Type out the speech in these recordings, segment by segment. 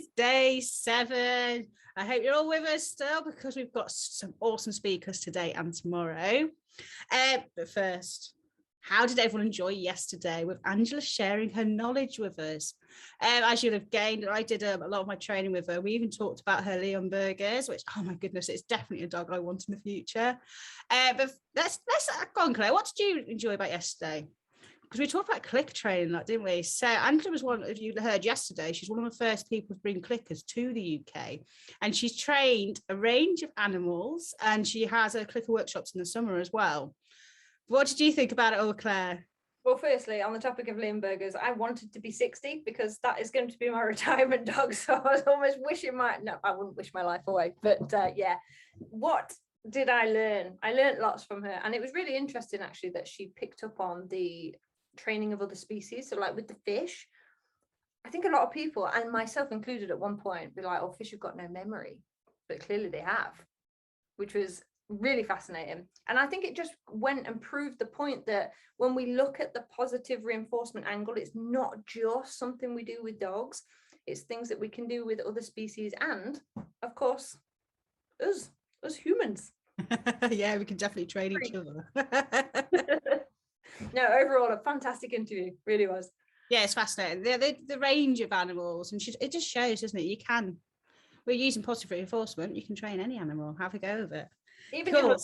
is day 7. I hope you're all with us still, because we've got some awesome speakers today and tomorrow. But first, how did everyone enjoy yesterday with Angela sharing her knowledge with us? As you'll have gained, I did a lot of my training with her. We even talked about her Leon Burgers, which, oh my goodness, it's definitely a dog I want in the future. But let's go on, Claire. What did you enjoy about yesterday? Because we talked about click training, didn't we? So Angela was one of you heard yesterday. She's one of the first people to bring clickers to the UK, and she's trained a range of animals, and she has her clicker workshops in the summer as well. What did you think about it all, Claire? Well, firstly, on the topic of Limburgers, I wanted to be 60 because that is going to be my retirement dog. So I was almost wishing I wouldn't wish my life away. But yeah, what did I learn? I learned lots from her. And it was really interesting, actually, that she picked up on the training of other species. So like with the fish, I think a lot of people, and myself included at one point, be like, oh, fish have got no memory. But clearly they have, which was really fascinating. And I think it just went and proved the point that when we look at the positive reinforcement angle, it's not just something we do with dogs, it's things that we can do with other species and, of course, us humans. Yeah, we can definitely train each other. No, overall, a fantastic interview, really was. Yeah, it's fascinating. The range of animals, and it just shows, doesn't it? We're using positive reinforcement. You can train any animal. Have a go of it. Even cool.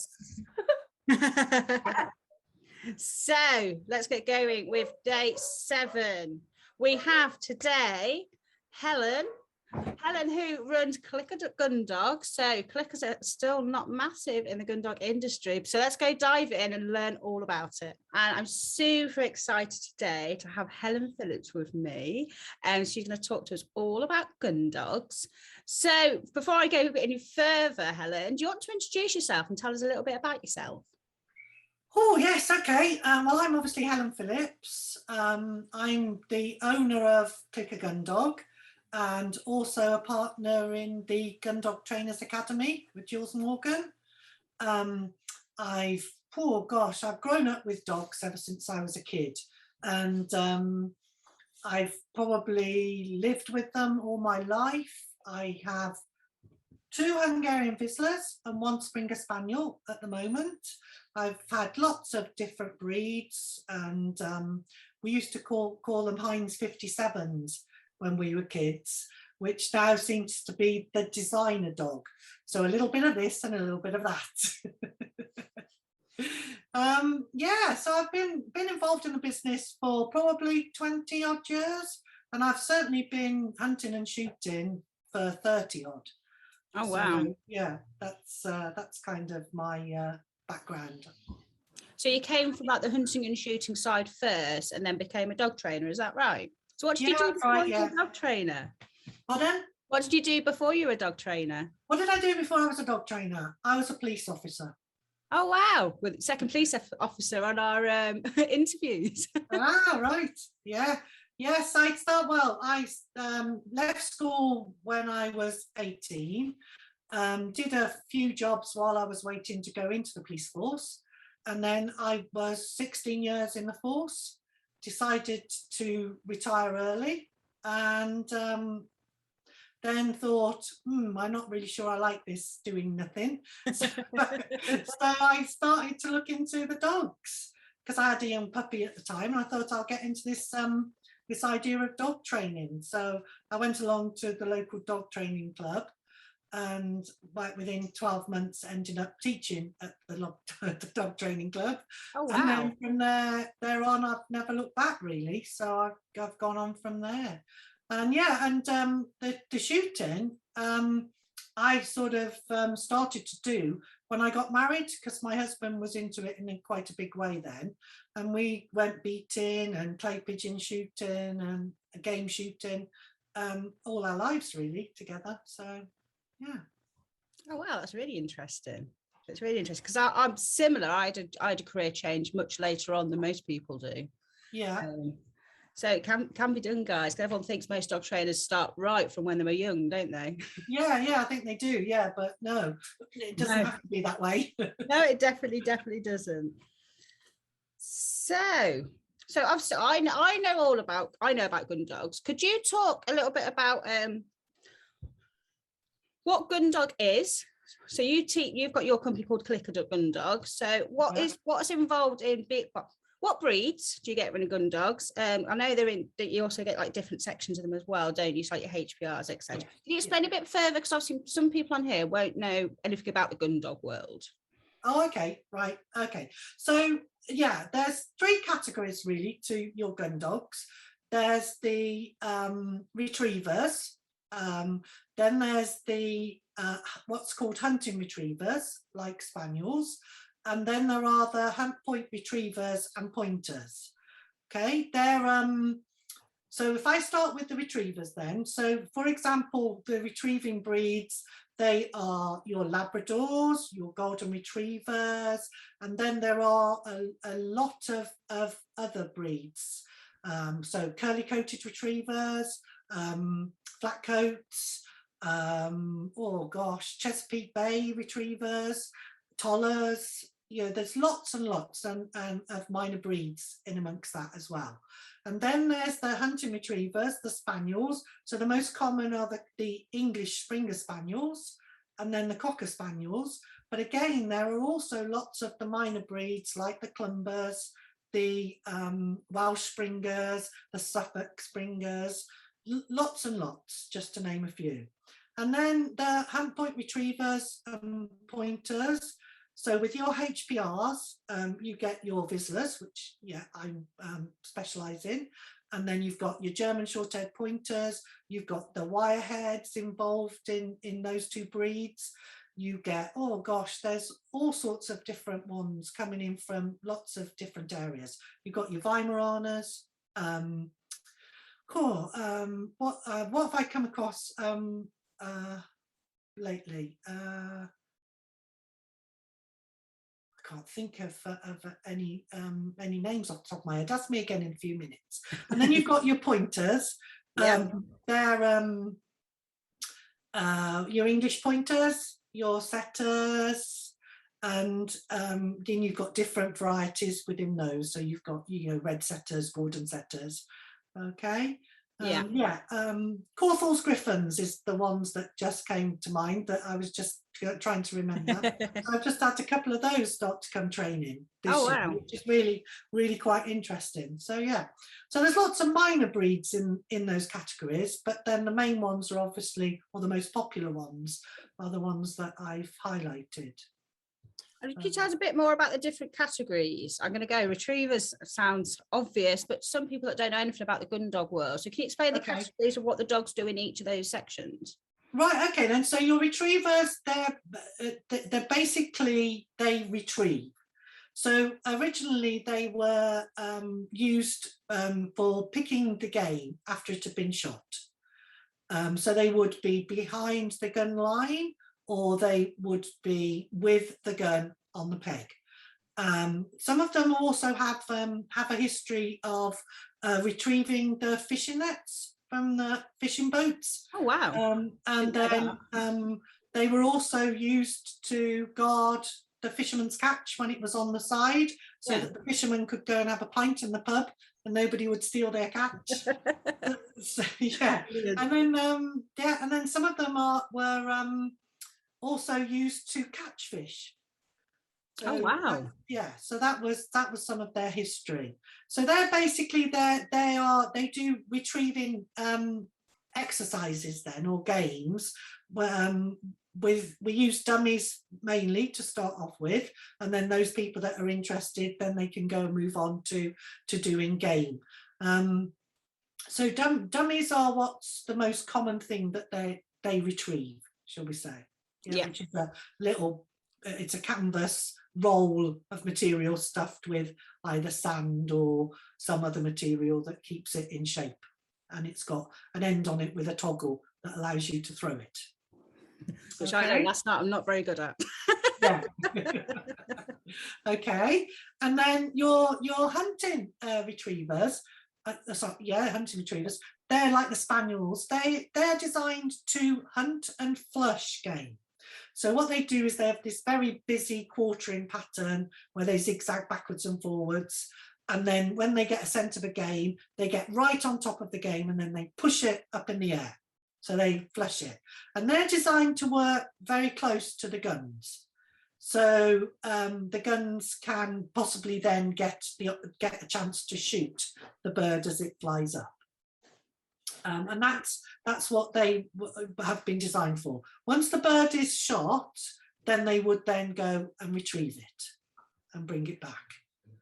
So let's get going with day 7. We have today Helen, who runs Gundog. So clickers are still not massive in the Gundog industry. So let's go dive in and learn all about it. And I'm super excited today to have Helen Phillips with me. And she's going to talk to us all about Gundogs. So before I go any further, Helen, do you want to introduce yourself and tell us a little bit about yourself? Oh, yes, okay. Well, I'm obviously Helen Phillips. I'm the owner of Clicker Gundog, and also a partner in the Gundog Trainers Academy with Jules Morgan. I've grown up with dogs ever since I was a kid, and I've probably lived with them all my life. I have 2 Hungarian Vizslas and 1 Springer Spaniel at the moment. I've had lots of different breeds, and we used to call them Heinz 57s when we were kids, which now seems to be the designer dog. So a little bit of this and a little bit of that. Yeah, so I've been involved in the business for probably 20 odd years, and I've certainly been hunting and shooting for 30 odd. Oh, wow. So, yeah, that's kind of my background. So you came from the hunting and shooting side first and then became a dog trainer, is that right? So what did you do before you were a dog trainer? Pardon? What did you do before you were a dog trainer? What did I do before I was a dog trainer? I was a police officer. Oh, wow. With second police officer on our interviews. Ah, right. Yeah. Yes, I left school when I was 18, did a few jobs while I was waiting to go into the police force. And then I was 16 years in the force, decided to retire early, and then thought, I'm not really sure I like this doing nothing. So I started to look into the dogs because I had a young puppy at the time, and I thought I'll get into this idea of dog training. So I went along to the local dog training club, and within 12 months ended up teaching at the dog training club. Oh, wow. And then from there on, I've never looked back really. So I've gone on from there. And yeah, and the shooting, I sort of started to do when I got married, because my husband was into it in quite a big way then. And we went beating and clay pigeon shooting and game shooting all our lives really together. So, yeah. Oh, wow, that's really interesting. It's really interesting because I'm similar. I had a career change much later on than most people do. Yeah. So it can be done, guys. Everyone thinks most dog trainers start right from when they were young, don't they? Yeah, I think they do. Yeah, but no, it doesn't have to be that way. No, it definitely doesn't. So obviously, I know about Gundogs. Could you talk a little bit about what Gundog is. So you've got your company called Gundog. So what's involved in what breeds do you get in Gundogs? I know you also get like different sections of them as well, don't you? So like your HPRs, etc. Can you explain a bit further? Because obviously some people on here won't know anything about the Gundog world. Oh, okay, right, okay. So yeah, there's 3 categories really to your gun dogs. There's the retrievers, then there's the what's called hunting retrievers, like spaniels, and then there are the hunt point retrievers and pointers. Okay, they're so if I start with the retrievers then, so for example, the retrieving breeds, they are your Labradors, your Golden Retrievers, and then there are a lot of other breeds. So curly-coated retrievers, flat coats, oh gosh, Chesapeake Bay retrievers, Tollers, you know, there's lots and lots of minor breeds in amongst that as well. And then there's the hunting retrievers, the spaniels. So the most common are the English Springer Spaniels, and then the Cocker Spaniels. But again, there are also lots of the minor breeds like the Clumbers, the Welsh Springers, the Suffolk Springers, lots and lots, just to name a few. And then the hunt point retrievers and pointers. So with your HPRs, you get your Vizslers, which I specialise in, and then you've got your German short-haired pointers. You've got the wireheads involved in those 2 breeds. You get, oh gosh, there's all sorts of different ones coming in from lots of different areas. You've got your Weimaraners. Cool. What have I come across lately? Can't think of any names off the top of my head. Ask me again in a few minutes. And then you've got your pointers. They're your English pointers, your setters, and then you've got different varieties within those. So you've got, you know, red setters, Gordon setters. Okay. Cawthorne's Griffons is the ones that just came to mind that I was just trying to remember. I've just had a couple of those start to come training this year, which is really, really quite interesting. So yeah, so there's lots of minor breeds in those categories, but then the main ones are obviously, or the most popular ones are the ones that I've highlighted. And can you tell us a bit more about the different categories? I'm going to go retrievers sounds obvious, but some people that don't know anything about the Gundog world. So can you explain the categories of what the dogs do in each of those sections? Right, okay then. So your retrievers, they're basically, they retrieve. So originally they were used for picking the game after it had been shot. So they would be behind the gun line, or they would be with the gun on the peg. Some of them also have a history of retrieving the fishing nets from the fishing boats. Oh wow! And then they were also used to guard the fisherman's catch when it was on the side, so that the fishermen could go and have a pint in the pub and nobody would steal their catch. So, yeah, and then some of them were also used to catch fish. So, oh wow! So that was some of their history. So they're basically they do retrieving exercises then, or games. We use dummies mainly to start off with, and then those people that are interested, then they can go and move on to doing game. So dummies are what's the most common thing that they retrieve, shall we say? Which is a little, it's a canvas roll of material stuffed with either sand or some other material that keeps it in shape, and it's got an end on it with a toggle that allows you to throw it. Which I know last night I'm not very good at. Yeah. Okay, and then your hunting retrievers, hunting retrievers, they're like the spaniels. They're designed to hunt and flush game. So what they do is they have this very busy quartering pattern where they zigzag backwards and forwards, and then when they get a scent of a game, they get right on top of the game and then they push it up in the air. So they flush it, and they're designed to work very close to the guns. So the guns can possibly then get a chance to shoot the bird as it flies up. And that's what they have been designed for. Once the bird is shot, then they would then go and retrieve it and bring it back.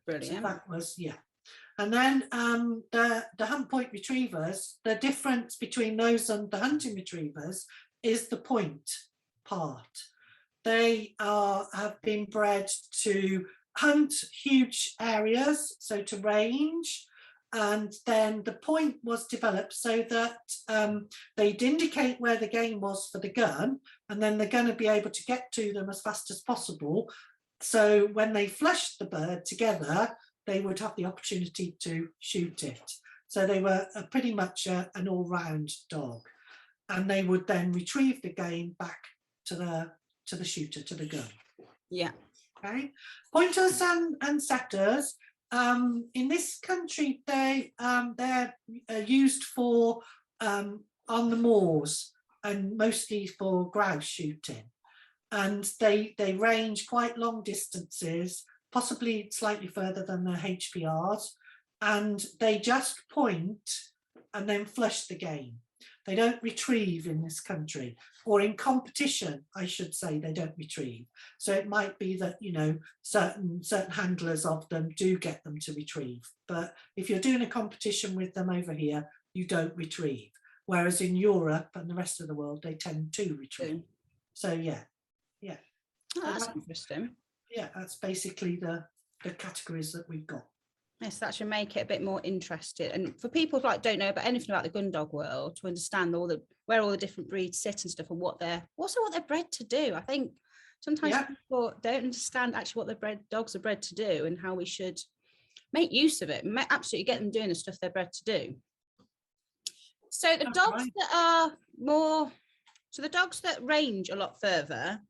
Brilliant. So that was, yeah. And then the hunt point retrievers, the difference between those and the hunting retrievers is the point part. They have been bred to hunt huge areas, so to range. And then the point was developed so that they'd indicate where the game was for the gun, and then they're going to be able to get to them as fast as possible. So when they flushed the bird together, they would have the opportunity to shoot it. So they were pretty much an all-round dog, and they would then retrieve the game back to the shooter, to the gun. Yeah. Okay. Pointers and setters. In this country, they're used for on the moors and mostly for grouse shooting, and they range quite long distances, possibly slightly further than the HPRs, and they just point and then flush the game. They don't retrieve in this country, or in competition, I should say, they don't retrieve. So it might be that, you know, certain handlers of them do get them to retrieve. But if you're doing a competition with them over here, you don't retrieve. Whereas in Europe and the rest of the world, they tend to retrieve. So yeah. Oh, that's interesting. Yeah, that's basically the categories that we've got. Yes, that should make it a bit more interesting. And for people who don't know about anything about the Gundog world, to understand where all the different breeds sit and stuff, and what they're bred to do. I think sometimes people don't understand actually what dogs are bred to do, and how we should make use of it. Absolutely get them doing the stuff they're bred to do. So the dogs that are more, the dogs that range a lot further,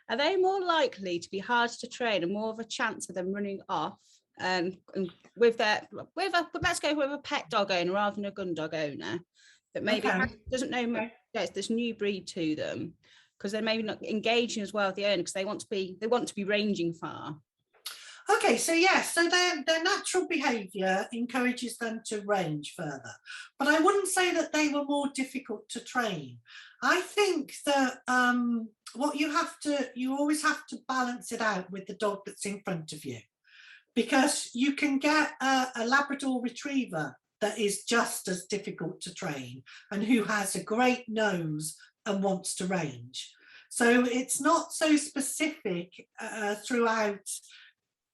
are they more likely to be hard to train and more of a chance of them running off? And let's go with a pet dog owner rather than a Gundog owner that maybe doesn't know there's this new breed to them, because they're maybe not engaging as well with the owner because they want to be ranging far. Okay, so yes, so their natural behaviour encourages them to range further, but I wouldn't say that they were more difficult to train. I think that you always have to balance it out with the dog that's in front of you, because you can get a Labrador Retriever that is just as difficult to train and who has a great nose and wants to range. So it's not so specific throughout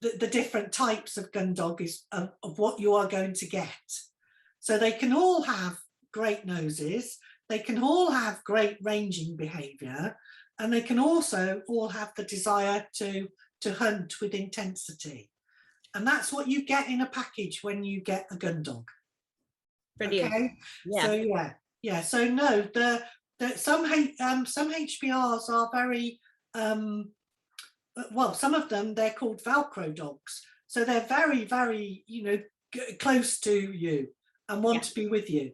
the different types of Gundog of what you are going to get. So they can all have great noses, they can all have great ranging behaviour, and they can also all have the desire to hunt with intensity. And that's what you get in a package when you get a Gundog. Brilliant. Okay. Yeah. So yeah. So no, some HPRs are very well. Some of them, they're called Velcro dogs. So they're very, very, close to you and want to be with you.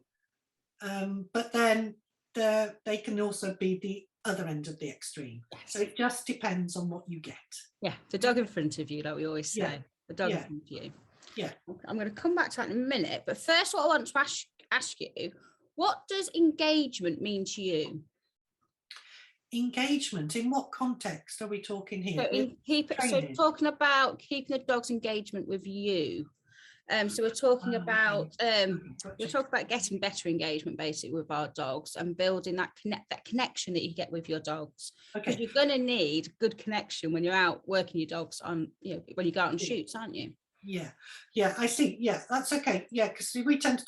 But then they can also be the other end of the extreme. Yes. So it just depends on what you get. Yeah, the dog in front of you, like we always say. Yeah. The dog in front of you. Yeah. I'm going to come back to that in a minute. But first, what I want to ask you, what does engagement mean to you? Engagement, in what context are we talking here? So talking about keeping the dog's engagement with you. So we're talking about getting better engagement basically with our dogs and building that connection that you get with your dogs. Because you're going to need good connection when you're out working your dogs on, when you go out and shoots, aren't you? Yeah, I see. Yeah, that's okay. Yeah, because we tend to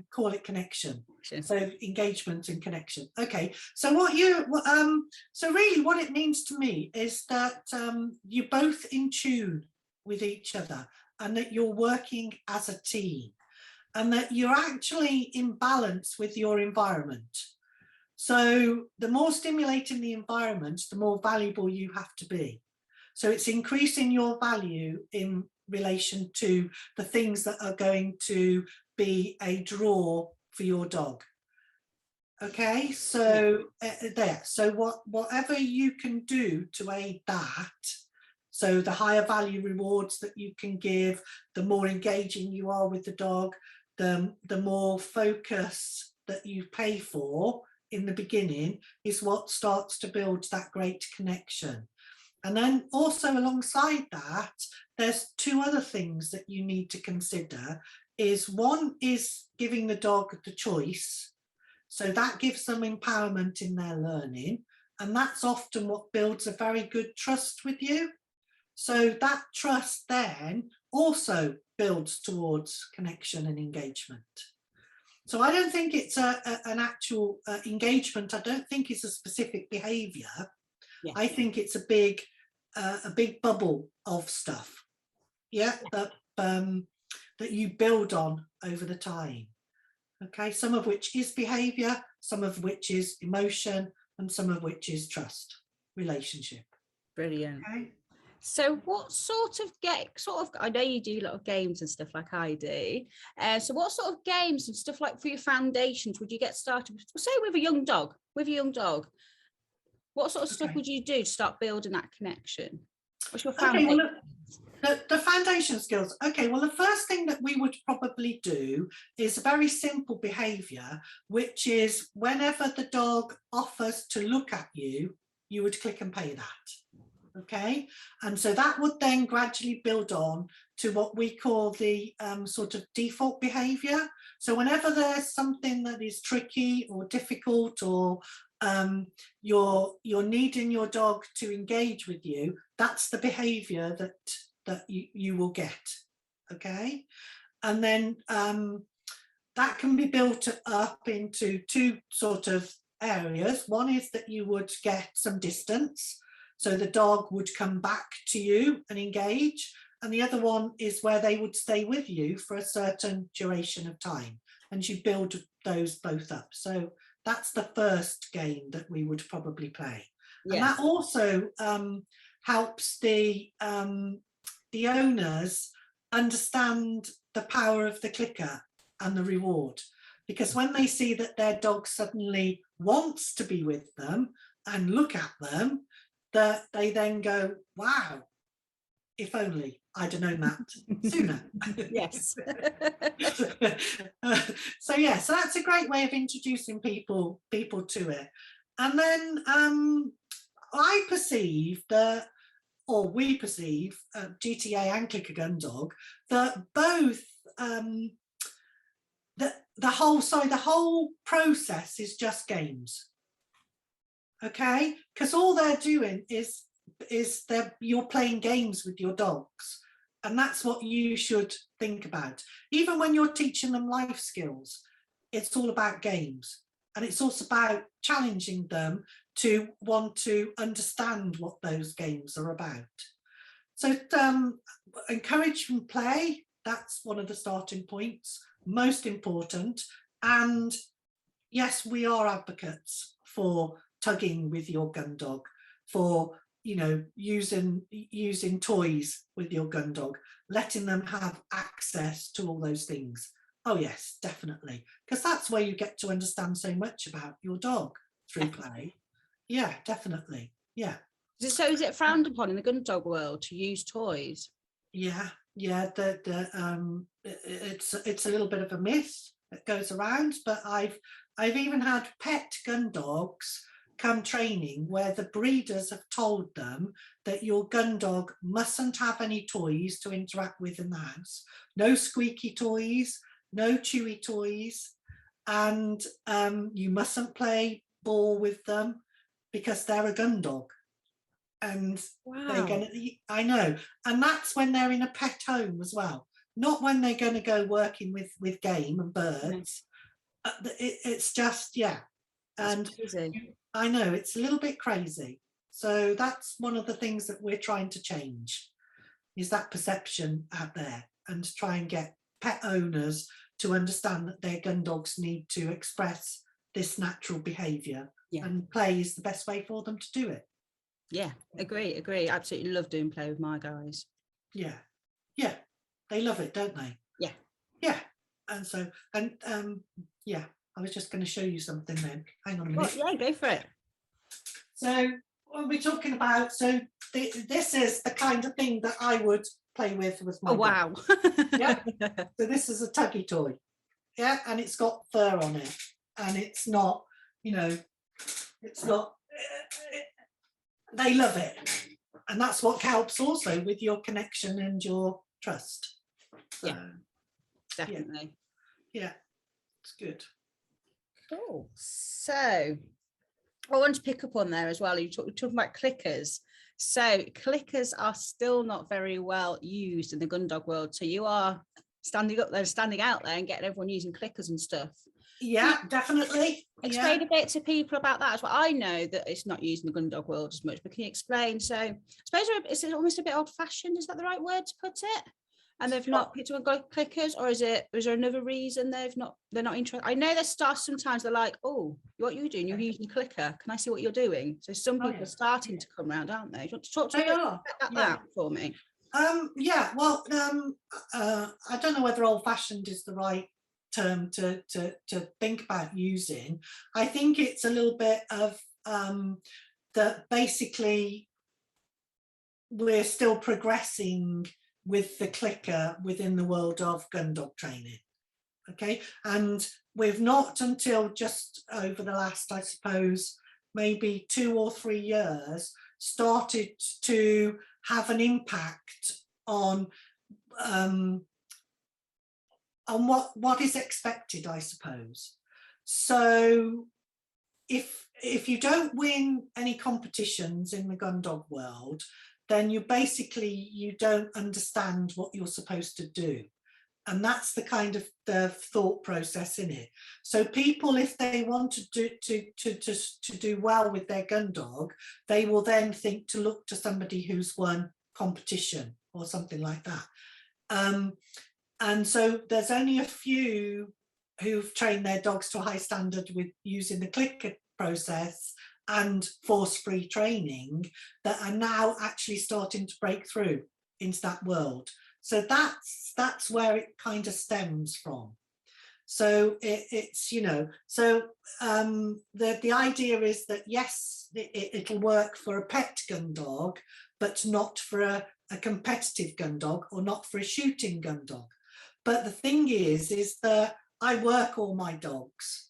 call it connection. So engagement and connection. Okay. So so really what it means to me is that you're both in tune with each other, and that you're working as a team, and that you're actually in balance with your environment. So the more stimulating the environment, the more valuable you have to be. So it's increasing your value in relation to the things that are going to be a draw for your dog. Okay, so whatever you can do to aid that, so the higher value rewards that you can give, the more engaging you are with the dog, the more focus that you pay for in the beginning is what starts to build that great connection. And then also alongside that, there's two other things that you need to consider. Is one is giving the dog the choice. So that gives them empowerment in their learning. And that's often what builds a very good trust with you. So that trust then also builds towards connection and engagement. So I don't think it's an actual engagement. I don't think it's a specific behavior. Yeah. I think it's a big bubble of stuff. Yeah, that you build on over the time. Okay, some of which is behavior, some of which is emotion, and some of which is trust, relationship. Brilliant. Okay. So what sort of I know you do a lot of games and stuff like I do. So what sort of games and stuff like for your foundations would you get started with? Say with a young dog, what sort of stuff would you do to start building that connection? What's your foundation? Okay, well, the foundation skills. Okay, well, the first thing that we would probably do is a very simple behavior, which is whenever the dog offers to look at you, you would click and pay that. Okay, and so that would then gradually build on to what we call the sort of default behavior. So whenever there's something that is tricky or difficult, or you're needing your dog to engage with you, that's the behavior that you will get. Okay, and then that can be built up into two sort of areas. One is that you would get some distance, so the dog would come back to you and engage, and the other one is where they would stay with you for a certain duration of time, and you build those both up. So that's the first game that we would probably play. Yes. And that also helps the owners understand the power of the clicker and the reward, because when they see that their dog suddenly wants to be with them and look at them, that they then go, wow, if only I'd have known that sooner. Yes. So yeah, so that's a great way of introducing people to it. And then I perceive that, or we perceive, GTA and Clicker Gundog, that both the whole process is just games. Okay, because all they're doing is you're playing games with your dogs, and that's what you should think about. Even when you're teaching them life skills, it's all about games, and it's also about challenging them to want to understand what those games are about. So encourage and play, that's one of the starting points, most important. And yes, we are advocates for tugging with your gun dog, for using toys with your gun dog, letting them have access to all those things. Oh yes, definitely, because that's where you get to understand so much about your dog through play. Yeah, definitely. Yeah. So is it frowned upon in the gun dog world to use toys? Yeah. It's a little bit of a myth that goes around, but I've even had pet gun dogs come training where the breeders have told them that your gun dog mustn't have any toys to interact with in the house. No squeaky toys, no chewy toys, and you mustn't play ball with them because they're a gun dog. And they're gonna, I know, and that's when they're in a pet home as well, not when they're going to go working with game and birds. It's just, yeah. And I know it's a little bit crazy. So that's one of the things that we're trying to change, is that perception out there, and try and get pet owners to understand that their gun dogs need to express this natural behaviour, and play is the best way for them to do it. Yeah, agree. Absolutely love doing play with my guys. Yeah, they love it, don't they? Yeah. And so, and yeah, I was just going to show you something then. Hang on a Well, minute. yeah, go for it. So what we're talking about, so this is the kind of thing that I would play with my Oh, dog. wow. Yeah. So this is a tuggy toy. Yeah, and it's got fur on it, and it's not, it's not, they love it. And that's what helps also with your connection and your trust. So, Yeah, definitely. Yeah, it's good. Cool. So I want to pick up on there as well. You're talking about clickers. So clickers are still not very well used in the Gundog world. So you are standing out there and getting everyone using clickers and stuff. Yeah, definitely. Explain a bit to people about that as well. I know that it's not used in the Gundog world as much, but can you explain? So I suppose it's almost a bit old-fashioned. Is that the right word to put it? And they've not picked up clickers, or is there another reason they're not interested? I know there's staff sometimes they're like, oh, what are you doing? You're using a clicker. Can I see what you're doing? So some people are starting to come around, aren't they? Do you want to talk to me about that for me? Yeah, well, I don't know whether old-fashioned is the right term to think about using. I think it's a little bit of that basically we're still progressing with the clicker within the world of Gundog training. Okay, and we've not until just over the last, I suppose, maybe 2 or 3 years started to have an impact on what is expected, I suppose. So if you don't win any competitions in the Gundog world, then you don't understand what you're supposed to do. And that's the kind of the thought process in it. So people, if they want to do well with their Gundog, they will then think to look to somebody who's won competition or something like that. And so there's only a few who've trained their dogs to a high standard with using the clicker process and force-free training that are now actually starting to break through into that world. So that's where it kind of stems from. So it's the idea is that yes, it'll work for a pet Gundog, but not for a competitive Gundog, or not for a shooting Gundog. But the thing is that I work all my dogs,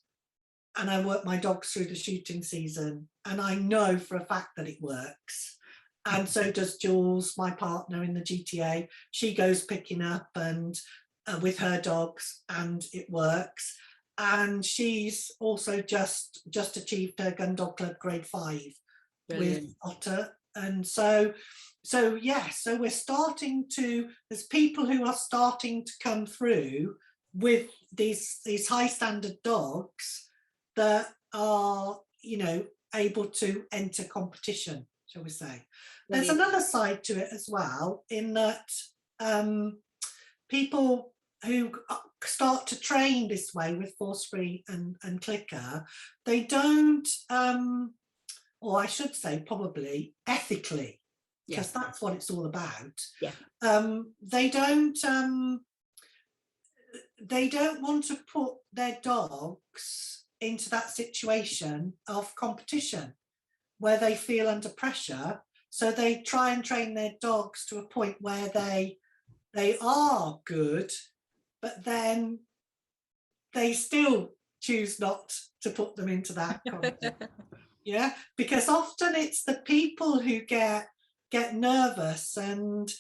and I work my dogs through the shooting season, and I know for a fact that it works. And so does Jules, my partner in the GTA. She goes picking up and with her dogs, and it works. And she's also just achieved her Gundog Club grade 5 with Otter. And so we're starting to, there's people who are starting to come through with these high standard dogs that are, able to enter competition, shall we say. There's another side to it as well, in that people who start to train this way with force-free and clicker, they don't, or I should say probably ethically, because that's what it's all about. They don't want to put their dogs into that situation of competition where they feel under pressure. So they try and train their dogs to a point where they are good, but then they still choose not to put them into that competition. Yeah, because often it's the people who get nervous and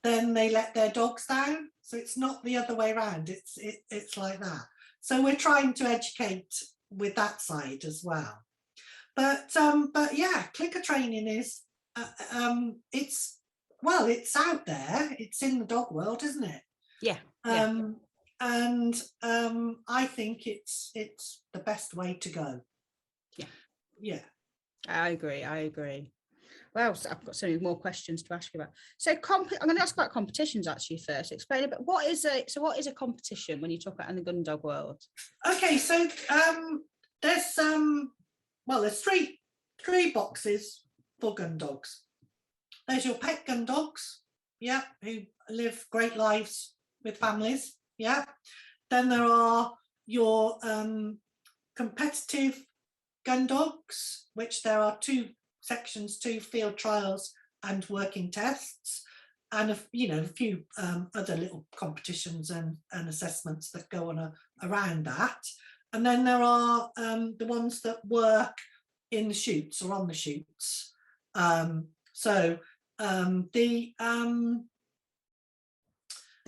then they let their dogs down. So it's not the other way around. It's like that. So we're trying to educate with that side as well. But yeah, clicker training is it's out there. It's in the dog world, isn't it? Yeah. And I think it's the best way to go. Yeah. I agree. Well, so I've got so many more questions to ask you about. So I'm going to ask about competitions actually first. Explain a bit. What is a competition when you talk about in the Gundog world? Okay, so there's three boxes for Gundogs. There's your pet Gundogs, yeah, who live great lives with families, yeah. Then there are your competitive gun dogs, which there are two sections, two field trials and working tests, and a few other little competitions and assessments that go on around that. And then there are the ones that work in the shoots or on the shoots. The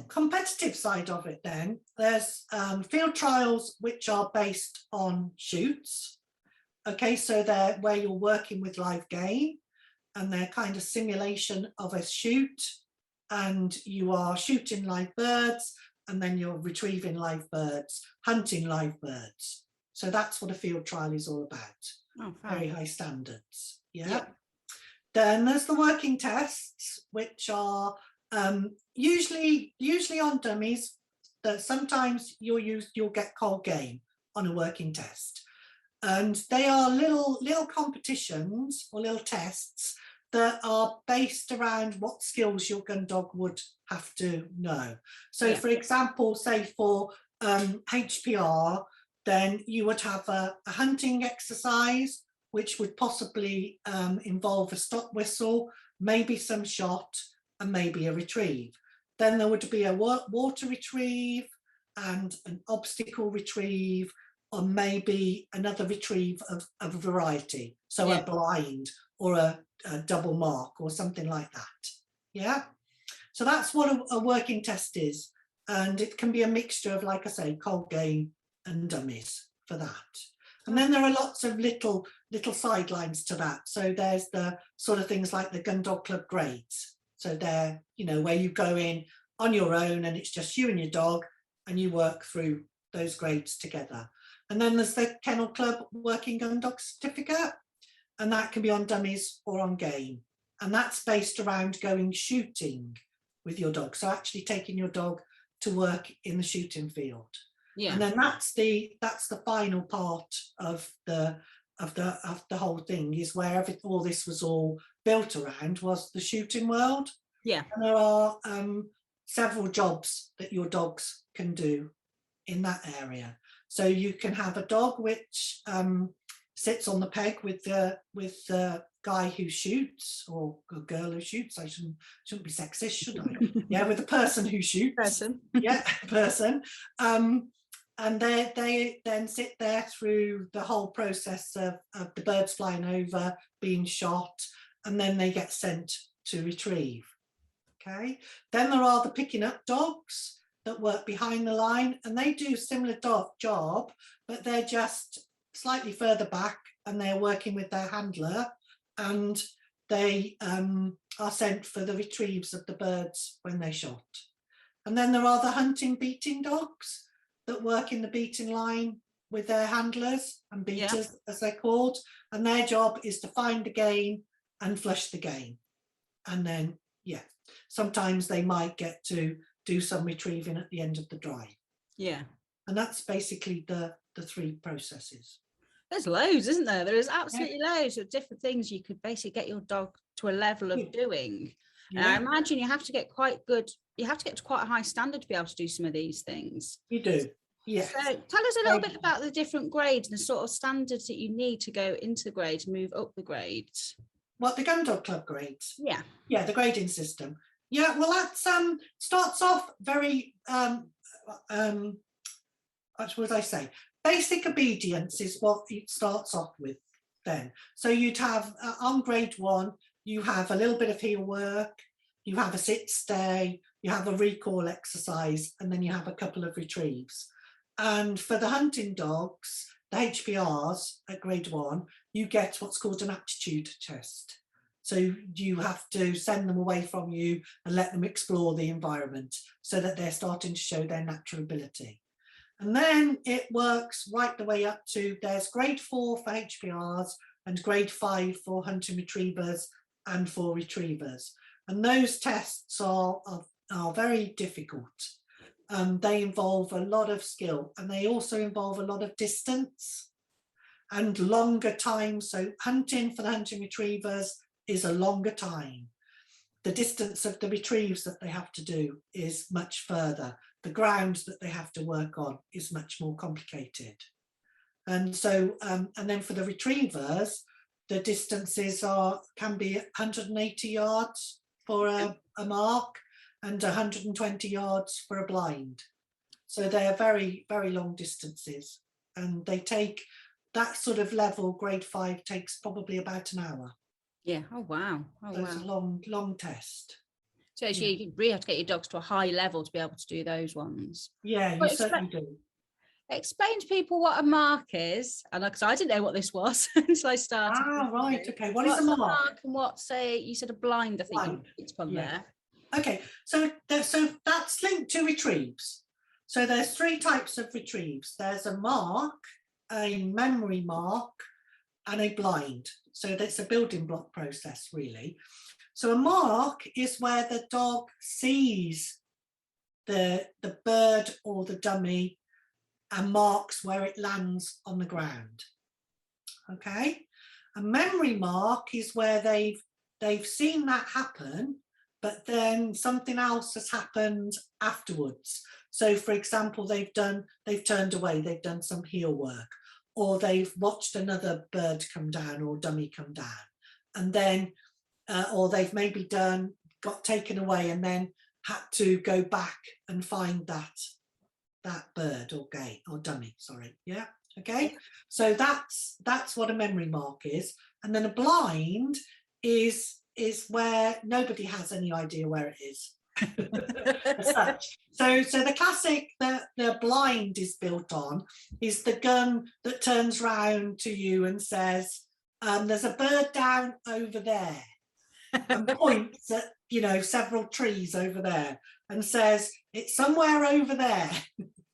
competitive side of it, then there's field trials which are based on shoots. Okay, so they're where you're working with live game, and they're kind of simulation of a shoot, and you are shooting live birds, and then you're retrieving live birds, hunting live birds. So that's what a field trial is all about. Oh, very high standards. Yeah. Then there's the working tests, which are usually on dummies. That sometimes you'll get cold game on a working test, and they are little competitions or little tests that are based around what skills your gun dog would have to know. So, for example, say for HPR, then you would have a hunting exercise, which would possibly involve a stop whistle, maybe some shot, and maybe a retrieve. Then there would be a water retrieve and an obstacle retrieve, or maybe another retrieve of a variety. So a blind or a double mark or something like that. Yeah. So that's what a working test is. And it can be a mixture of, like I say, cold game and dummies for that. And then there are lots of little sidelines to that. So there's the sort of things like the Gundog Club grades. So they're, where you go in on your own and it's just you and your dog and you work through those grades together. And then there's the Kennel Club Working Gun Dog Certificate, and that can be on dummies or on game. And that's based around going shooting with your dog. So actually taking your dog to work in the shooting field. Yeah. And then that's the final part of the whole thing, is where all this was all built around, was the shooting world. Yeah. And there are several jobs that your dogs can do in that area. So you can have a dog which sits on the peg with the guy who shoots, or a girl who shoots. I shouldn't be sexist, should I? Yeah, with the person who shoots. Person. Yeah, person. And they then sit there through the whole process of the birds flying over, being shot, and then they get sent to retrieve. Okay. Then there are the picking up dogs that work behind the line, and they do a similar job, but they're just slightly further back, and they're working with their handler, and they are sent for the retrieves of the birds when they're shot. And then there are the hunting beating dogs that work in the beating line with their handlers and beaters, as they're called, and their job is to find the game and flush the game. And then sometimes they might get to do some retrieving at the end of the drive. Yeah. And that's basically the three processes. There's loads, isn't there? There is absolutely loads of different things you could basically get your dog to a level of doing. And I imagine you have to get quite good, you have to get to quite a high standard to be able to do some of these things. You do, yes. So tell us a little bit about the different grades and the sort of standards that you need to go into the grades, move up the grades. What, the Gundog Club grades? Yeah. Yeah, the grading system. Yeah, well, that starts off very, what would I say? Basic obedience is what it starts off with then. So you'd have, on grade 1, you have a little bit of heel work, you have a sit stay, you have a recall exercise, and then you have a couple of retrieves. And for the hunting dogs, the HPRs at grade 1, you get what's called an aptitude test. So you have to send them away from you and let them explore the environment so that they're starting to show their natural ability. And then it works right the way up to, there's grade 4 for HPRs and grade 5 for hunting retrievers and for retrievers. And those tests are very difficult. They involve a lot of skill, and they also involve a lot of distance and longer time. So hunting for the hunting retrievers is a longer time. The distance of the retrieves that they have to do is much further. The ground that they have to work on is much more complicated. And so, and then for the retrievers, the distances can be 180 yards for a mark and 120 yards for a blind. So they're very, very long distances, and they take that sort of level. Grade 5 takes probably about an hour. Yeah. Oh wow. Oh So it's a wow. long test. So you really have to get your dogs to a high level to be able to do those ones. Yeah, you certainly do. Explain to people what a mark is, and because I didn't know what this was until I started. Right, okay. What is a mark? And what's you said a blind? I think it's on there. Okay, so that's linked to retrieves. So there's 3 types of retrieves. There's a mark, a memory mark, and a blind. So that's a building block process, really. So a mark is where the dog sees the bird or the dummy and marks where it lands on the ground. Okay, a memory mark is where they've seen that happen, but then something else has happened afterwards. So for example, they've turned away, they've done some heel work, or they've watched another bird come down or dummy come down, and then or they've maybe got taken away and then had to go back and find that bird or dummy, sorry. Yeah, okay. So that's what a memory mark is. And then a blind is where nobody has any idea where it is. So the classic that the blind is built on is the gun that turns round to you and says, there's a bird down over there, and points at several trees over there and says, it's somewhere over there.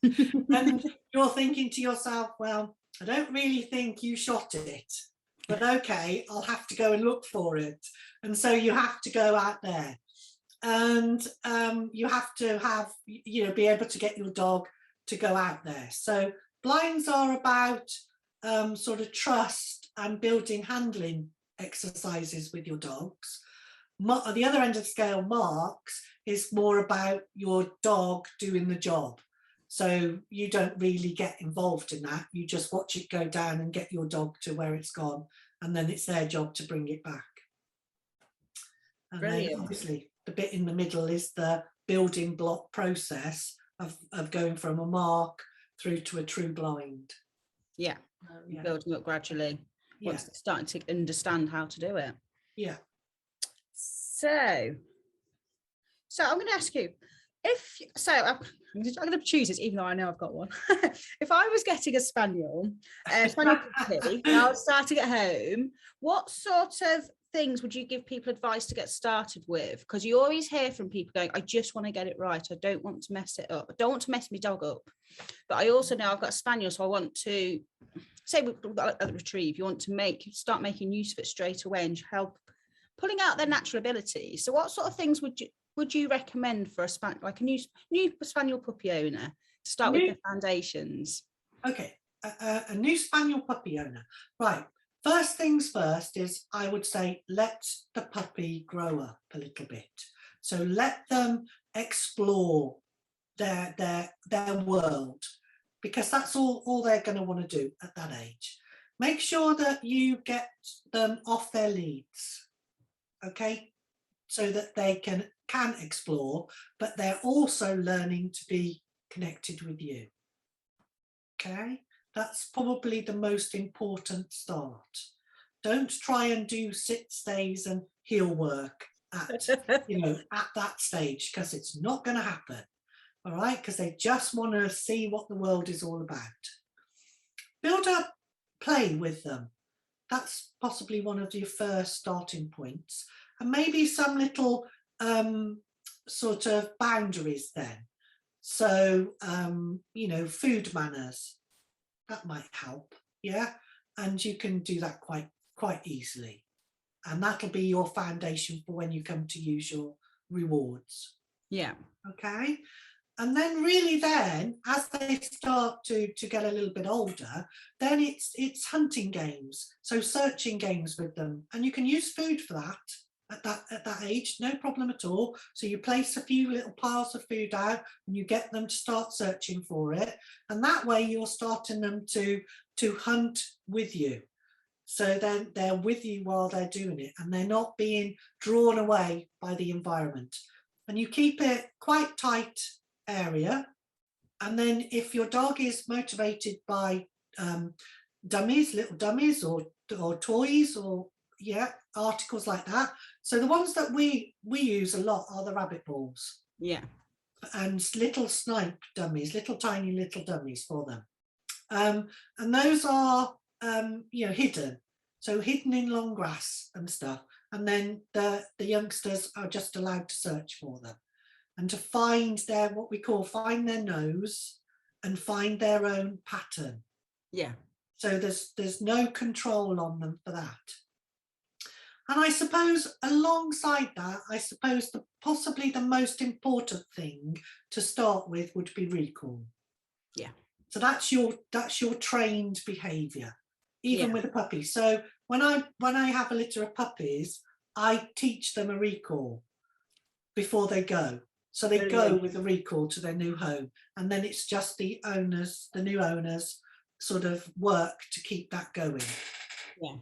And you're thinking to yourself, well, I don't really think you shot it, but okay, I'll have to go and look for it. And so you have to go out there, and you have to be able to get your dog to go out there. So blinds are about sort of trust and building handling exercises with your dogs. At the other end of the scale, marks is more about your dog doing the job. So you don't really get involved in that. You just watch it go down and get your dog to where it's gone, and then it's their job to bring it back. And then obviously the bit in the middle is the building block process of going from a mark through to a true blind. Yeah, building up gradually once they're starting to understand how to do it. Yeah. So I'm going to ask you, I'm going to choose this, even though I know I've got one. If I was getting a spaniel puppy, and I was starting at home, what sort of things would you give people advice to get started with? Because you always hear from people going, I just want to get it right. I don't want to mess it up. I don't want to mess my dog up. But I also know I've got a spaniel, so I want to, say we've got a retrieve, you want to start making use of it straight away and help pulling out their natural abilities. So what sort of things would you recommend for a new spaniel puppy owner to start with the foundations? Okay, a new spaniel puppy owner, right? First things first is, I would say, let the puppy grow up a little bit. So let them explore their world, because that's all they're going to want to do at that age. Make sure that you get them off their leads, okay, so that they can explore, but they're also learning to be connected with you. Okay, that's probably the most important start. Don't try and do sit, stays and heel work at that stage, because it's not going to happen. All right, because they just want to see what the world is all about. Build up play with them. That's possibly one of your first starting points, and maybe some little sort of boundaries then. So food manners, that might help. Yeah, and you can do that quite easily, and that'll be your foundation for when you come to use your rewards. Yeah. Okay. And then really then, as they start to get a little bit older, then it's hunting games, so searching games with them, and you can use food for that. at that age, no problem at all. So you place a few little piles of food out and you get them to start searching for it, and that way you're starting them to hunt with you. So then they're with you while they're doing it, and they're not being drawn away by the environment. And you keep it quite tight area. And then if your dog is motivated by dummies, little dummies or toys or articles like that. So the ones that we use a lot are the rabbit balls. Yeah. And little snipe dummies, tiny little dummies for them. And those are hidden. So hidden in long grass and stuff. And then the youngsters are just allowed to search for them and to find find their nose and find their own pattern. Yeah. So there's no control on them for that. And I suppose alongside that, possibly the most important thing to start with would be recall. Yeah. So that's your trained behaviour, even with a puppy. So when I have a litter of puppies, I teach them a recall before they go. So they go with a recall to their new home, and then it's just the new owners sort of work to keep that going. Yeah.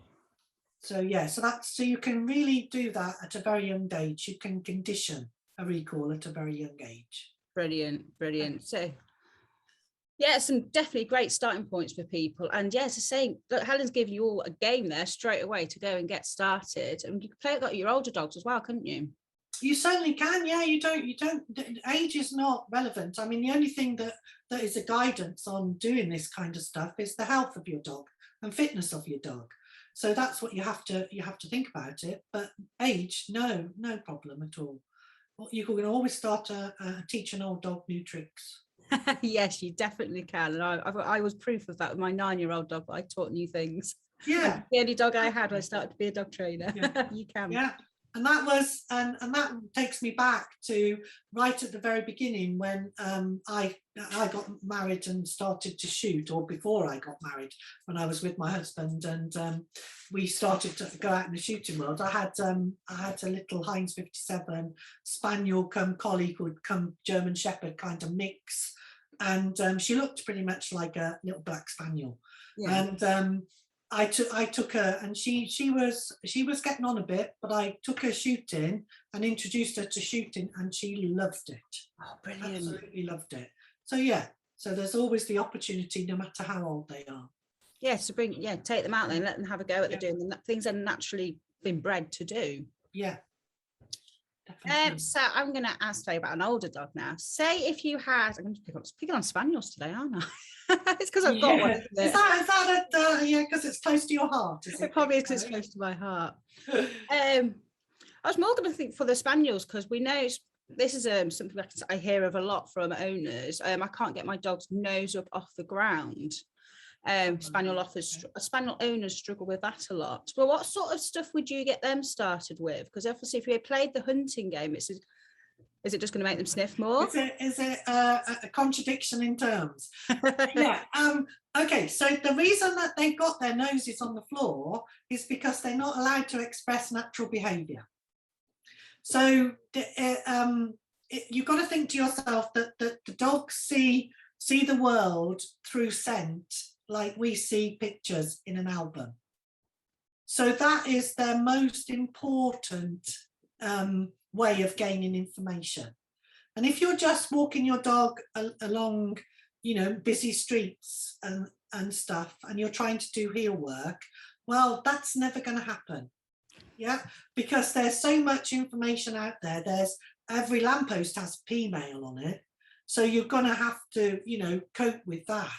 So you can really do that at a very young age. You can condition a recall at a very young age. Brilliant. So some definitely great starting points for people. And as I say, look, Helen's given you all a game there straight away to go and get started. And you can play it with your older dogs as well, couldn't you? You certainly can. Yeah, you don't. Age is not relevant. I mean, the only thing that is a guidance on doing this kind of stuff is the health of your dog and fitness of your dog. So that's what you have to think about it. But age, no problem at all. You can always start teach an old dog new tricks. Yes, you definitely can. And I was proof of that with my 9-year-old dog. I taught new things. Yeah. The only dog I had when I started to be a dog trainer. Yeah. You can. Yeah. And that takes me back to right at the very beginning when I got married and started to shoot, or before I got married, when I was with my husband, and we started to go out in the shooting world. I had a little Heinz 57 spaniel come collie come German Shepherd kind of mix, and she looked pretty much like a little black spaniel. Yeah. And I took her, and she was getting on a bit, but I took her shooting and introduced her to shooting, and she loved it. Oh, brilliant. Absolutely loved it. So so there's always the opportunity, no matter how old they are. Yes, to take them out there and let them have a go at doing the things they're naturally been bred to do. Yeah. So I'm going to ask you about an older dog now. Say if you had, I'm going to pick on spaniels today, aren't I? It's because I've got one. Isn't it? Is that because it's close to your heart? Is it probably is because it's close to my heart. I was more going to think for the spaniels, because we know this is something I hear of a lot from owners. I can't get my dog's nose up off the ground. Spaniel owners struggle with that a lot. Well, what sort of stuff would you get them started with? Because obviously, if we played the hunting game, is it just going to make them sniff more? Is it a contradiction in terms? Yeah. Okay. So the reason that they've got their noses on the floor is because they're not allowed to express natural behaviour. So you've got to think to yourself that the dogs see the world through scent, like we see pictures in an album. So that is their most important way of gaining information. And if you're just walking your dog along, busy streets and stuff, and you're trying to do heel work, well, that's never going to happen. Yeah, because there's so much information out there. Every lamppost has P-mail on it. So you're going to have to, cope with that.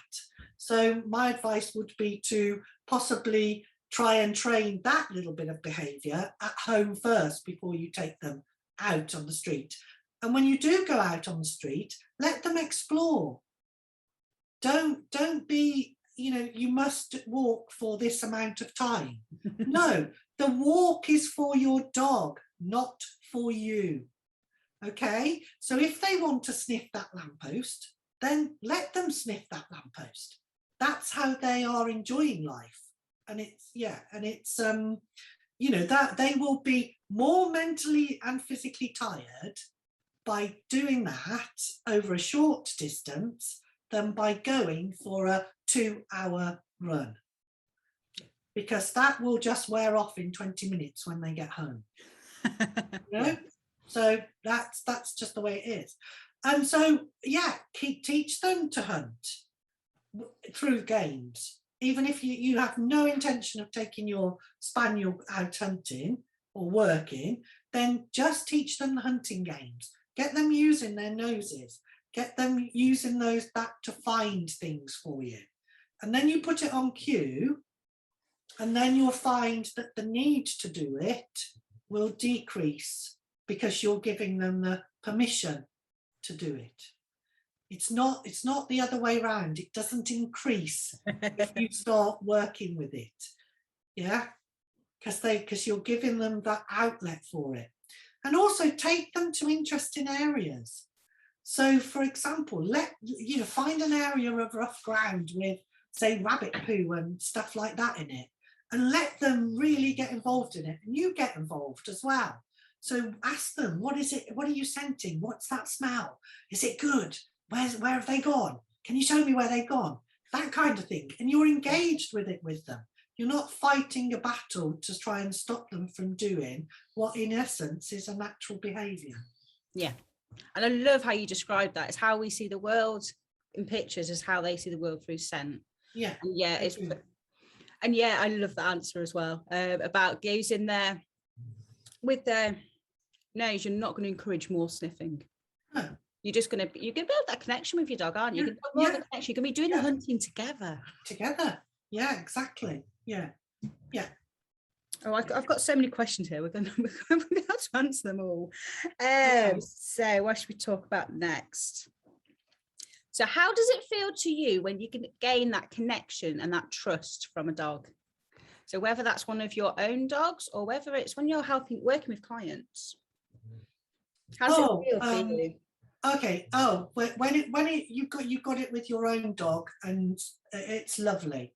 So my advice would be to possibly try and train that little bit of behaviour at home first before you take them out on the street. And when you do go out on the street, let them explore. Don't be, you must walk for this amount of time. No, the walk is for your dog, not for you. Okay, so if they want to sniff that lamppost, then let them sniff that lamppost. That's how they are enjoying life. And it's you know, that they will be more mentally and physically tired by doing that over a short distance than by going for a 2-hour run, because that will just wear off in 20 minutes when they get home. You know? So that's just the way it is. And so, yeah, teach them to hunt through games. Even if you have no intention of taking your spaniel out hunting or working, then just teach them the hunting games. Get them using their noses. Get them using that to find things for you. And then you put it on cue, and then you'll find that the need to do it will decrease because you're giving them the permission to do it. It's not the other way around. It doesn't increase if you start working with it. Yeah, because you're giving them that outlet for it. And also take them to interesting areas. So for example, find an area of rough ground with, say, rabbit poo and stuff like that in it, and let them really get involved in it, and you get involved as well. So ask them, what is it? What are you scenting? What's that smell? Is it good? Where have they gone? Can you show me where they've gone? That kind of thing. And you're engaged with them. You're not fighting a battle to try and stop them from doing what in essence is a natural behaviour. Yeah. And I love how you described that. It's how we see the world in pictures is how they see the world through scent. Yeah. And yeah, I love the answer as well, about using with their nose. You're not going to encourage more sniffing. No. You're going to build that connection with your dog, aren't you? You're going to build more of a connection. You're going to be doing the hunting together. Yeah, exactly. Yeah. Oh, I've got so many questions here. We're going to have to answer them all. So what should we talk about next? So how does it feel to you when you can gain that connection and that trust from a dog? So whether that's one of your own dogs or whether it's when you're working with clients. How does it feel for you? Okay. When you've got it with your own dog, and it's lovely.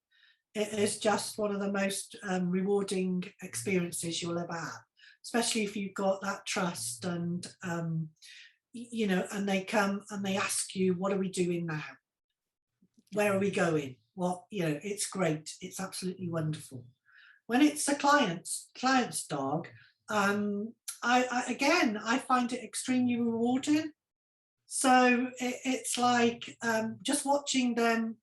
It is just one of the most rewarding experiences you'll ever have, especially if you've got that trust and and they come and they ask you, what are we doing now? Where are we going? What, it's great. It's absolutely wonderful. When it's a client's dog, I find it extremely rewarding. So it's like just watching them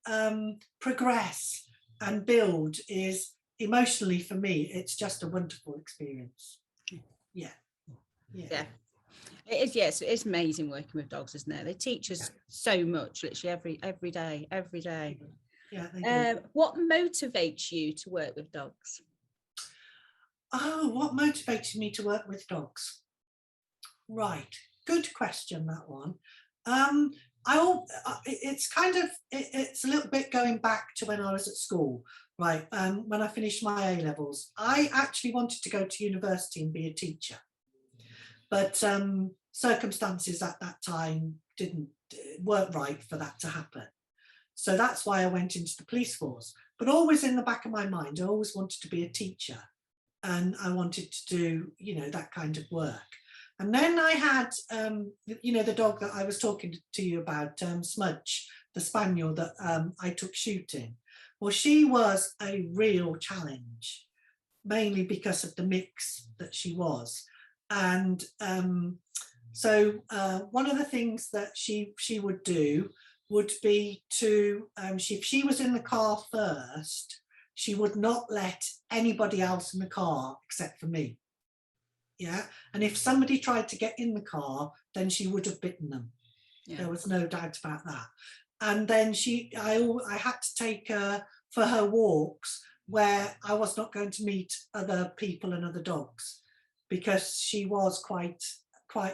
progress and build is emotionally, for me, it's just a wonderful experience. Yeah. It is. Yes, it's amazing working with dogs, isn't it? They teach us so much, literally every day. Yeah, they do. What motivates you to work with dogs? Oh, what motivated me to work with dogs? Right, good question, that one. It's a little bit going back to when I was at school, right? When I finished my A-levels, I actually wanted to go to university and be a teacher, but circumstances at that time weren't right for that to happen. So that's why I went into the police force. But always in the back of my mind, I always wanted to be a teacher, and I wanted to do, that kind of work. And then I had, the dog that I was talking to you about, Smudge, the spaniel that I took shooting. Well, she was a real challenge, mainly because of the mix that she was. And so one of the things that she would do would be to, if she was in the car first, she would not let anybody else in the car except for me. Yeah, and if somebody tried to get in the car, then she would have bitten them. Yeah. There was no doubt about that. And then I had to take her for her walks where I was not going to meet other people and other dogs, because she was quite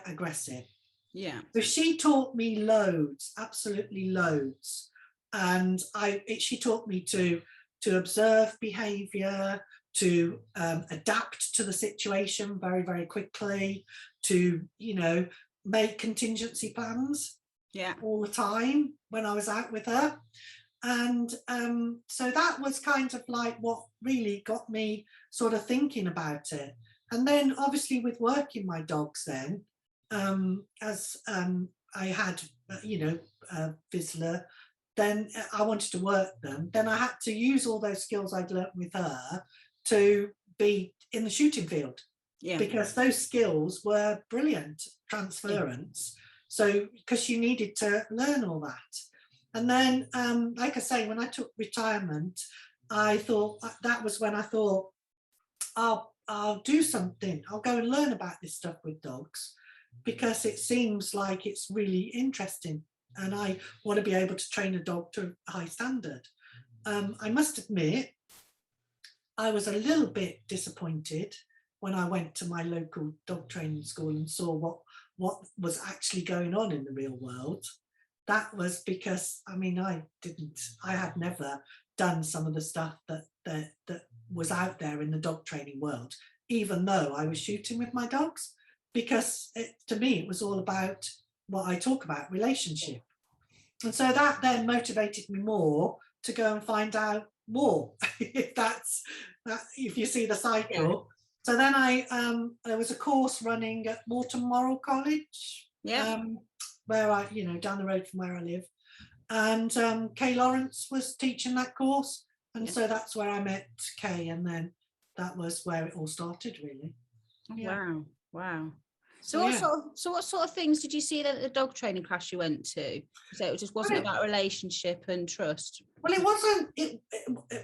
aggressive. Yeah. So she taught me loads, absolutely loads, and she taught me to observe behaviour, to adapt to the situation very, very quickly, to, make contingency plans all the time when I was out with her. And so that was kind of like what really got me sort of thinking about it. And then obviously with working my dogs then, as I had, a Vizsla, then I wanted to work them. Then I had to use all those skills I'd learnt with her to be in the shooting field, because those skills were brilliant transference. So, because you needed to learn all that. And then, like I say, when I took retirement, I thought that was when I thought, I'll do something. I'll go and learn about this stuff with dogs, because it seems like it's really interesting, and I want to be able to train a dog to a high standard. I must admit, I was a little bit disappointed when I went to my local dog training school and saw what was actually going on in the real world. That was because, I mean, I had never done some of the stuff that was out there in the dog training world, even though I was shooting with my dogs, because to me, it was all about what I talk about, relationship. And so that then motivated me more to go and find out more, if you see the cycle. So then there was a course running at Morton Moral College, where I, down the road from where I live. And Kay Lawrence was teaching that course. And so that's where I met Kay. And then that was where it all started, really. Wow. So what sort of things did you see at the dog training class you went to? So it just wasn't about relationship and trust. Well, it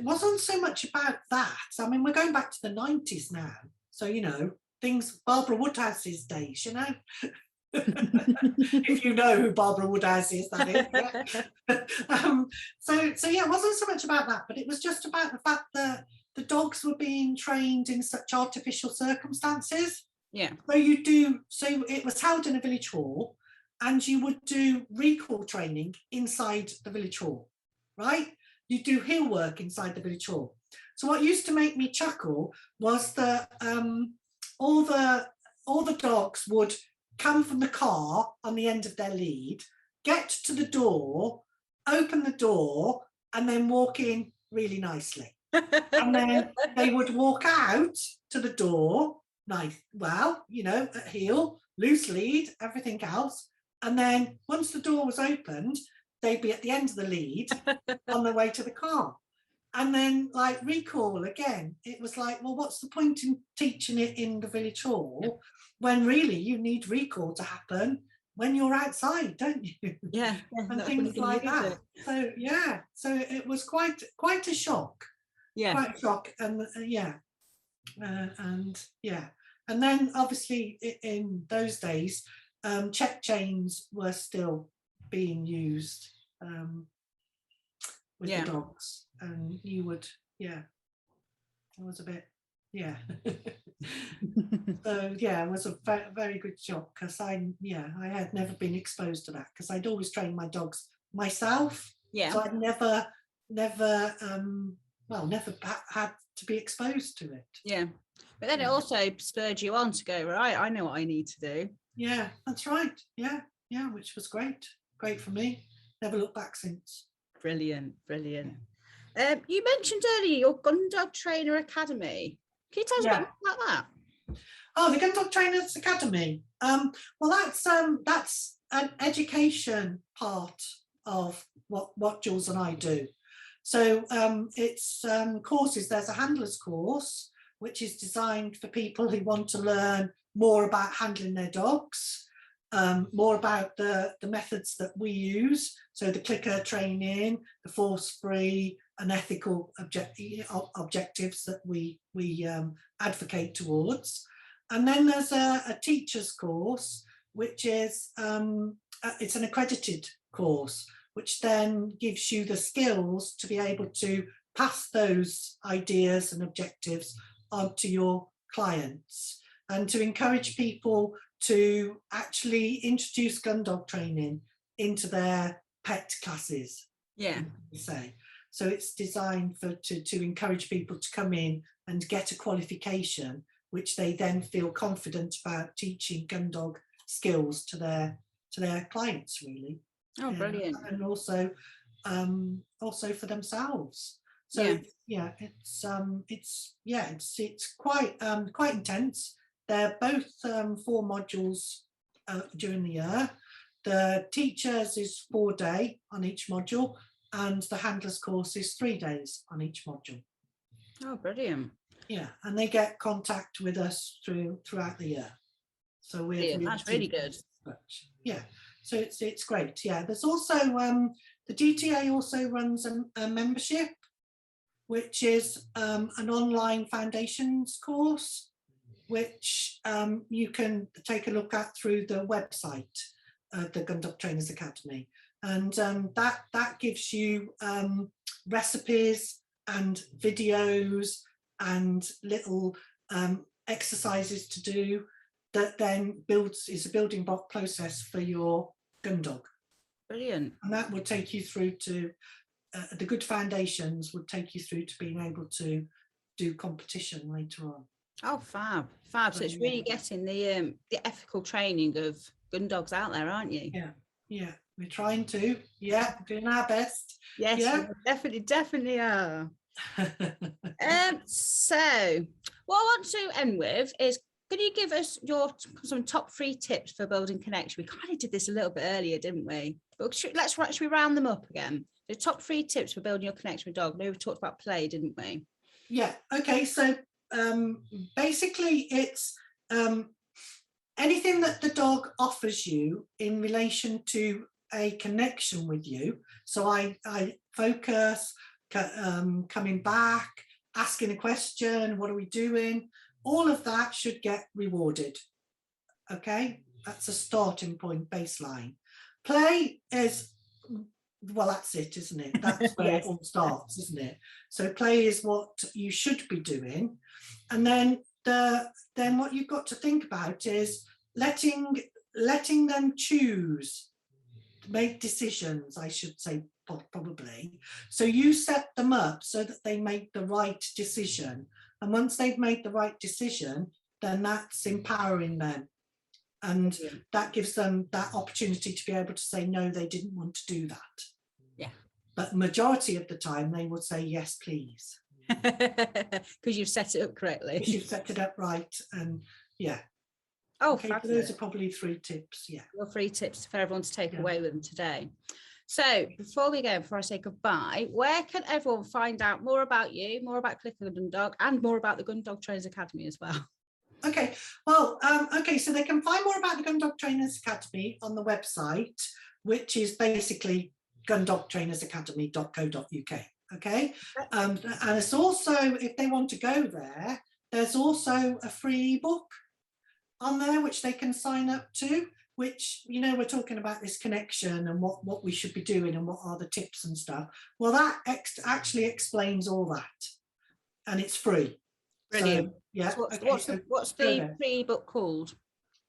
wasn't so much about that. I mean, we're going back to the 90s now. So, things, Barbara Woodhouse's days, if you know who Barbara Woodhouse is, that is. So yeah, it wasn't so much about that, but it was just about the fact that the dogs were being trained in such artificial circumstances. So it was held in a village hall, and you would do recall training inside the village hall, right? You do heel work inside the village hall. So what used to make me chuckle was that all the dogs would come from the car on the end of their lead, get to the door, open the door, and then walk in really nicely. And then they would walk out to the door, nice, at heel, loose lead, everything else. And then once the door was opened, they'd be at the end of the lead on their way to the car. And then like recall again, it was like, well, what's the point in teaching it in the village hall when really you need recall to happen when you're outside, don't you? And things like that. So it was quite a shock. Quite a shock. And and then obviously in those days, check chains were still being used with the dogs, and you would it was a bit so it was a very good shock, because I had never been exposed to that, because I'd always trained my dogs myself, so I'd never had to be exposed to it. But then it also spurred you on to go, right, I know what I need to do. That's right. Which was great for me. Never looked back since. Brilliant. You mentioned earlier your Gundog Trainer Academy. Can you tell us a bit more about that? Oh, the Gundog Trainers Academy. Well, that's an education part of what Jules and I do. So it's courses. There's a handler's course, which is designed for people who want to learn more about handling their dogs, more about the methods that we use. So the clicker training, the force-free and ethical objectives that we advocate towards. And then there's a teacher's course, which is, it's an accredited course, which then gives you the skills to be able to pass those ideas and objectives on to your clients, and to encourage people to actually introduce gun dog training into their pet classes. So it's designed to encourage people to come in and get a qualification, which they then feel confident about teaching gun dog skills to their clients, really. Oh, brilliant. And also also for themselves. So yeah, it's quite intense. They're both 4 modules during the year. The teachers is 4 days on each module, and the handlers course is 3 days on each module. Oh, brilliant. Yeah, and they get contact with us throughout the year. So that's really good. Yeah, so it's great. Yeah, there's also the DTA also runs a membership, which is an online foundations course, which you can take a look at through the website, the Gundog Trainers Academy, and that gives you recipes and videos and little exercises to do that then is a building block process for your Gundog. Brilliant. And that will take you through to the good foundations would take you through to being able to do competition later on. Oh, fab. So it's really getting the ethical training of Gundogs out there, aren't you? Yeah, we're trying to. Yeah, doing our best. Yes, yeah. definitely are. So what I want to end with is, could you give us some top 3 tips for building connection? We kind of did this a little bit earlier, didn't we? But should we round them up again? The top 3 tips for building your connection with dog. We talked about play, didn't we? Yeah. Okay. So basically, it's anything that the dog offers you in relation to a connection with you. So I focus, coming back, asking a question, what are we doing? All of that should get rewarded. Okay, that's a starting point, baseline. Play is, well, that's it, isn't it? That's where it all starts, isn't it? So play is what you should be doing. And then what you've got to think about is letting them choose, make decisions, I should say, probably. So you set them up so that they make the right decision. And once they've made the right decision, then that's empowering them. And that gives them that opportunity to be able to say, no, they didn't want to do that. Yeah. But majority of the time, they would say, yes, please. Because you've set it up correctly. Because you've set it up right. And yeah. Oh, okay, those are probably 3 tips. Yeah. Your 3 tips for everyone to take away with them today. So before I say goodbye, where can everyone find out more about you, more about Clicker Gundog, and more about the Gundog Trainers Academy as well? Okay, well, so they can find more about the Gundog Trainers Academy on the website, which is basically gundogtrainersacademy.co.uk. Okay, and it's also, if they want to go there, there's also a free ebook on there which they can sign up to, which, you know, we're talking about this connection and what we should be doing and what are the tips and stuff. Well, that actually explains all that, and it's free. Brilliant. So, yeah. So what's the free book called?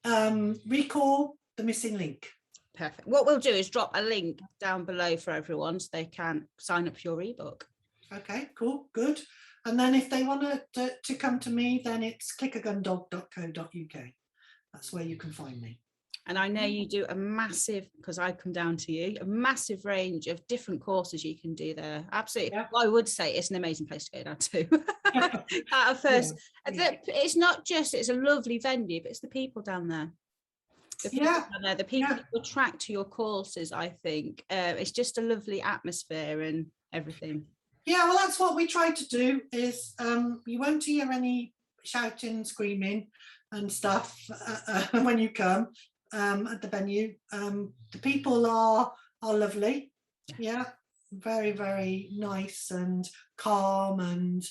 Recall the Missing Link. Perfect. What we'll do is drop a link down below for everyone so they can sign up for your ebook. Okay, cool, good. And then if they want to come to me, then it's clickergundog.co.uk. That's where you can find me. And I know you do a massive, because I come down to you, a massive range of different courses you can do there. Absolutely. Yeah. Well, I would say it's an amazing place to go down to. At first, it's not just, it's a lovely venue, but it's the people down there. The people down there, the people who attract to your courses, I think. It's just a lovely atmosphere and everything. Yeah, well, that's what we try to do is you won't hear any shouting, screaming and stuff when you come. At the venue, the people are lovely, very, very nice and calm and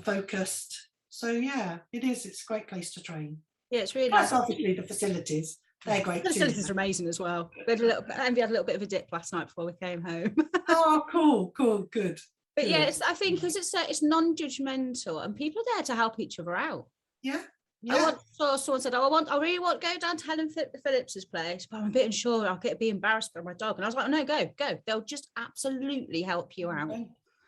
focused. So yeah, it's a great place to train. Yeah, it's really nice. Obviously the facilities, they're great. The facilities are amazing as well. We had a little bit of a dip last night before we came home. Oh, cool, good. But yeah, I think because it's non-judgmental and people are there to help each other out. Yeah. Yeah. Someone said, I really want to go down to Helen Phillips's place, but I'm a bit unsure. I'll be embarrassed by my dog. And I was like, no, go. They'll just absolutely help you out.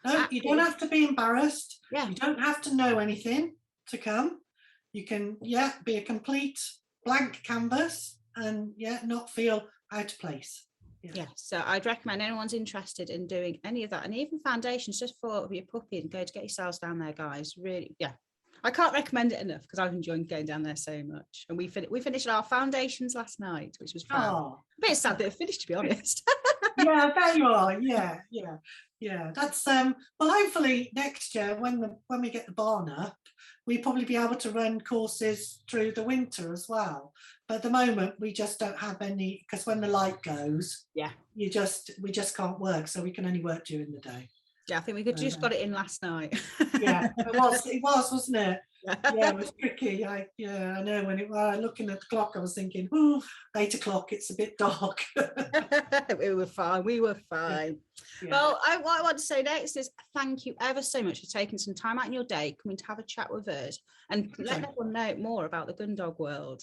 No, you don't have to be embarrassed. Yeah. You don't have to know anything to come. You can, be a complete blank canvas and not feel out of place. Yeah, so I'd recommend anyone's interested in doing any of that, and even foundations just for your puppy, and go to get yourselves down there, guys. Really, yeah, I can't recommend it enough because I've enjoyed going down there so much. And we finished our foundations last night, which was fun. Oh, A bit sad that it finished, to be honest. yeah, there you are. Yeah. That's well, hopefully next year when we get the barn up, we probably be able to run courses through the winter as well. But at the moment we just don't have any, because when the light goes, Yeah, we just can't work, so we can only work during the day. yeah, I think we could just got it in last night. Yeah, it was, wasn't it? Yeah, it was tricky. I know when looking at the clock, I was thinking, oh, 8 o'clock, it's a bit dark. We were fine. Yeah. Well, what I want to say next is thank you ever so much for taking some time out in your day, coming to have a chat with us and let everyone know more about the Gundog world.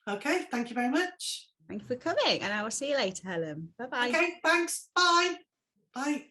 Okay, thank you very much. Thank you for coming, and I will see you later, Helen. Bye-bye. Okay, thanks. Bye. Bye.